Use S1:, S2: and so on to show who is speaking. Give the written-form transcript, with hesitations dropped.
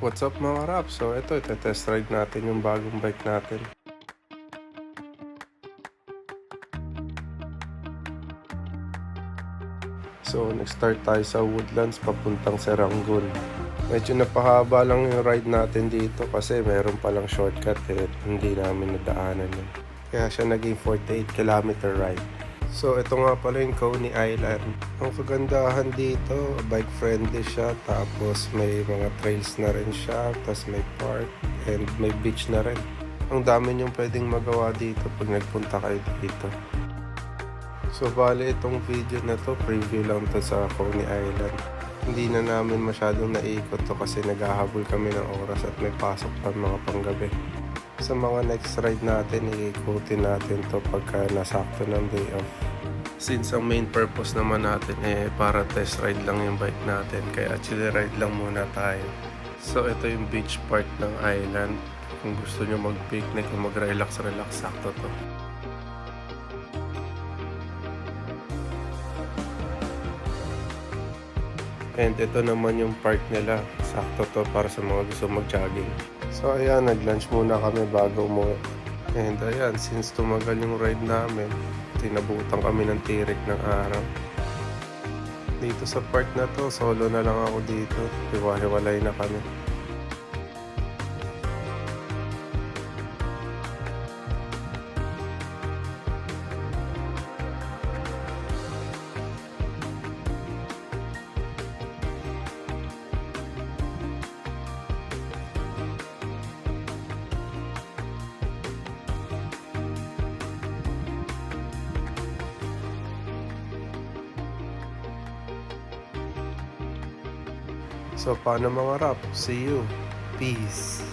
S1: What's up mga rap? So ito, test ride natin yung bagong bike natin. So nag-start tayo sa Woodlands papuntang Serangoon. Medyo napahaba lang yung ride natin dito kasi meron palang shortcut hindi namin nadaanan yun. Kaya siya naging 48 kilometer ride. So ito nga pala yung Coney Island. Ang kagandahan dito, bike friendly siya, tapos may mga trails na rin siya, tapos may park and may beach na rin. Ang dami niyong pwedeng magawa dito pag nagpunta kayo dito. So bale itong video na to, preview lang to sa Coney Island. Hindi na namin masyadong naikot to kasi naghahabol kami ng oras at may pasok pa mga panggabi. Sa mga next ride natin, iikutin natin to pagka nasakto ng day off. Since ang main purpose naman natin para test ride lang yung bike natin, kaya chill ride lang muna tayo. So ito yung beach part ng island. Kung gusto nyo mag-picnic o mag-relax, sakto to. And ito naman yung park nila. Sakto to para sa mga gusto mag-jogging. So ayan, nag-lunch muna kami bago umuwi. And ayan, since tumagal yung ride namin, tinabutan kami ng tirik ng araw. Dito sa park na to, solo na lang ako dito. Hiwa-hiwalay na kami. So paano mga rap? See you. Peace.